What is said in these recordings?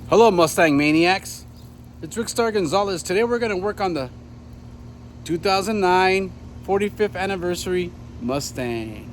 Hello Mustang Maniacs, it's Rick Star Gonzalez. Today we're going to work on the 2009 45th anniversary Mustang.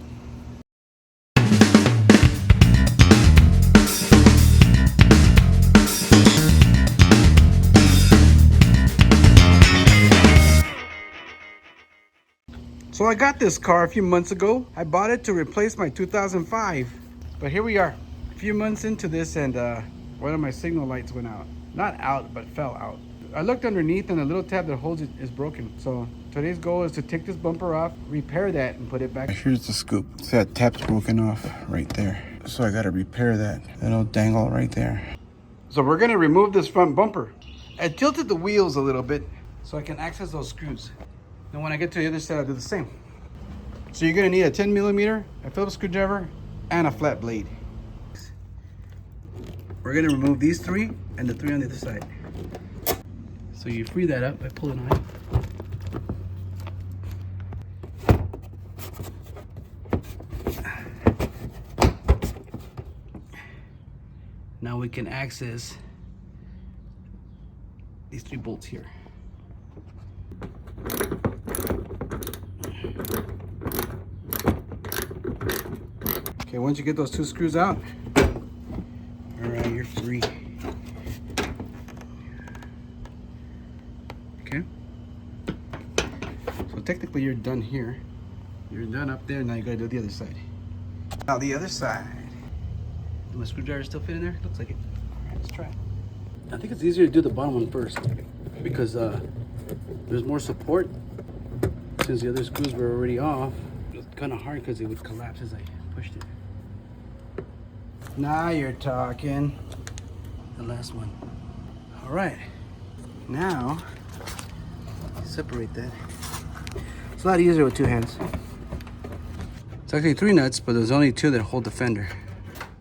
So I got this car a few months ago. I bought it to replace my 2005, but here we are a few months into this, and one of my signal lights went out. Not out, but fell out. I looked underneath and the little tab that holds it is broken. So today's goal is to take this bumper off, repair that, and put it back. Here's the scoop. See, that tab's broken off right there. So I gotta repair that. It'll dangle right there. So we're gonna remove this front bumper. I tilted the wheels a little bit so I can access those screws. And when I get to the other side, I'll do the same. So you're gonna need a 10mm, a Phillips screwdriver, and a flat blade. We're gonna remove these three and the three on the other side. So you free that up by pulling on it. Now we can access these three bolts here. Okay, once you get those two screws out, all right, you're free. Okay. So technically you're done here. You're done up there, now you gotta do the other side. Now the other side. Does my screwdriver still fit in there? Looks like it. All right, let's try it. I think it's easier to do the bottom one first because there's more support. Since the other screws were already off, it was kind of hard because it would collapse as I pushed it. Now you're talking. The last one. All right. Now, separate that. It's a lot easier with two hands. It's actually three nuts, but there's only two that hold the fender.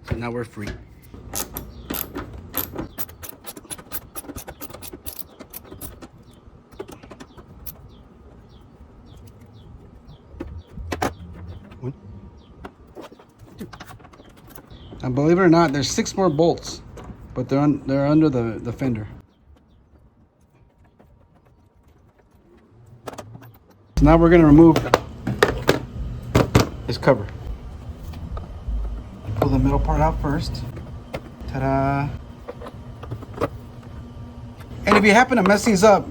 So now we're free. One, two. And believe it or not, there's 6 more bolts, but they're under the fender. So now we're gonna remove this cover. Pull the middle part out first. Ta-da! And if you happen to mess these up,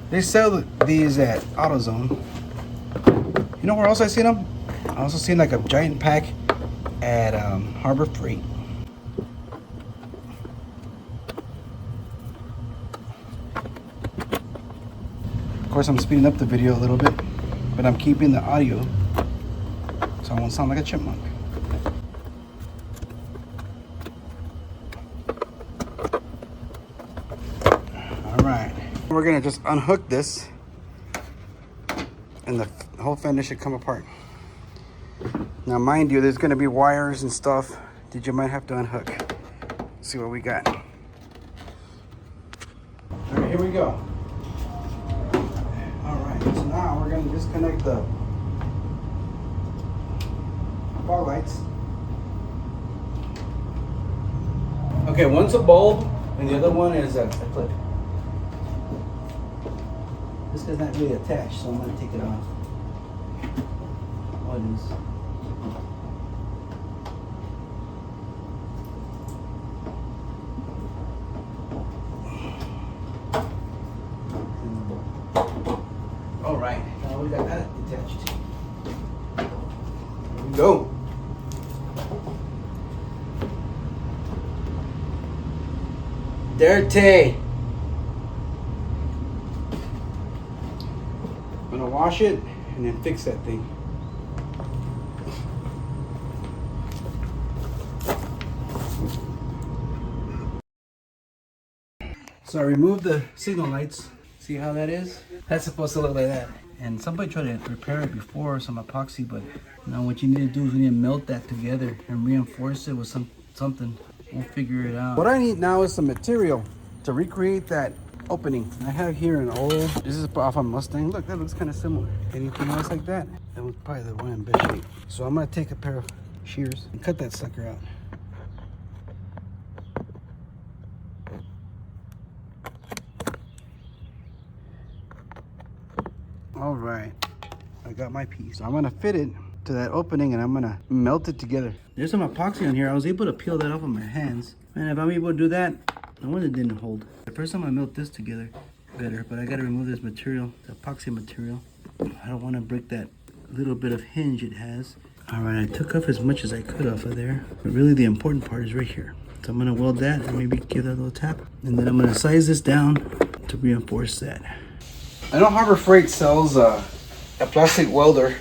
they sell these at AutoZone. You know where else I seen them? I also seen like a giant pack at Harbor Freight. Of course, I'm speeding up the video a little bit, but I'm keeping the audio so I won't sound like a chipmunk. All right, we're gonna just unhook this, and the whole fender should come apart. Now, mind you, there's gonna be wires and stuff that you might have to unhook. Let's see what we got. All right, here we go. All right, so now we're gonna disconnect the fog lights. Okay, one's a bulb and the other one is a clip. This guy's not really attached, so I'm gonna take it off. Oh, it is. All right, now we got that detached. Here we go. Dirty. I'm gonna wash it and then fix that thing. So I removed the signal lights. See how that is? That's supposed to look like that. And somebody tried to repair it before, some epoxy, but now what you need to do is we need to melt that together and reinforce it with something. We'll figure it out. What I need now is some material to recreate that opening. I have here an old, this is off a Mustang. Look, that looks kind of similar. Anything else like that? That was probably the one in best shape. So I'm gonna take a pair of shears and cut that sucker out. All right, I got my piece. So I'm gonna fit it to that opening and I'm gonna melt it together. There's some epoxy on here. I was able to peel that off with my hands. Man, if I'm able to do that, no wonder it didn't hold. The first time I melt this together better, but I gotta remove this material, the epoxy material. I don't wanna break that little bit of hinge it has. All right, I took off as much as I could off of there, but really the important part is right here. So I'm gonna weld that and maybe give that a little tap. And then I'm gonna size this down to reinforce that. I know Harbor Freight sells a plastic welder,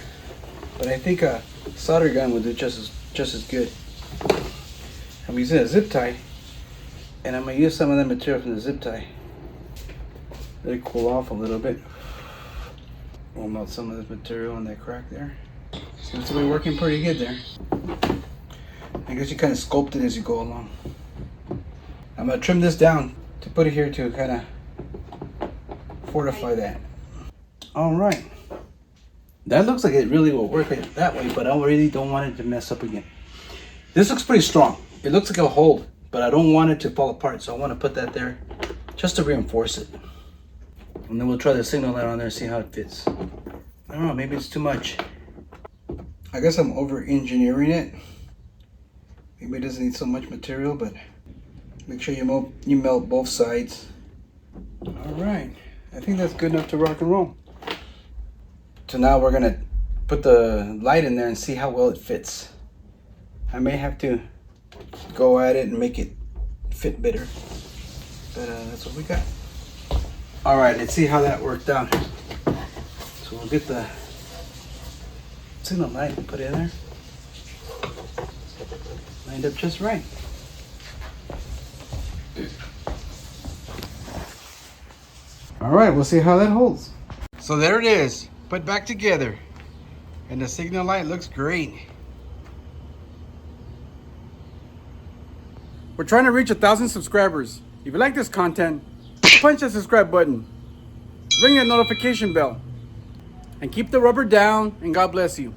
but I think a solder gun would do just as good. I'm using a zip tie, and I'm gonna use some of that material from the zip tie. Let it cool off a little bit. We'll melt some of this material on that crack there. Seems to be working pretty good there. I guess you kind of sculpt it as you go along. I'm gonna trim this down to put it here to kind of fortify that. All right. That looks like it really will work that way, but I really don't want it to mess up again. This looks pretty strong. It looks like it'll hold, but I don't want it to fall apart, so I want to put that there just to reinforce it. And then we'll try the signal light on there and see how it fits. I don't know, maybe it's too much. I guess I'm over-engineering it. Maybe it doesn't need so much material, but make sure you melt both sides. All right, I think that's good enough to rock and roll. So now we're gonna put the light in there and see how well it fits. I may have to go at it and make it fit better, but that's what we got. All right, let's see how that worked out. So we'll get the signal light and put it in there. Lined up just right. All right, we'll see how that holds. So there it is, put back together. And the signal light looks great. We're trying to reach 1,000 subscribers. If you like this content, punch that subscribe button. Ring that notification bell. And keep the rubber down, and God bless you.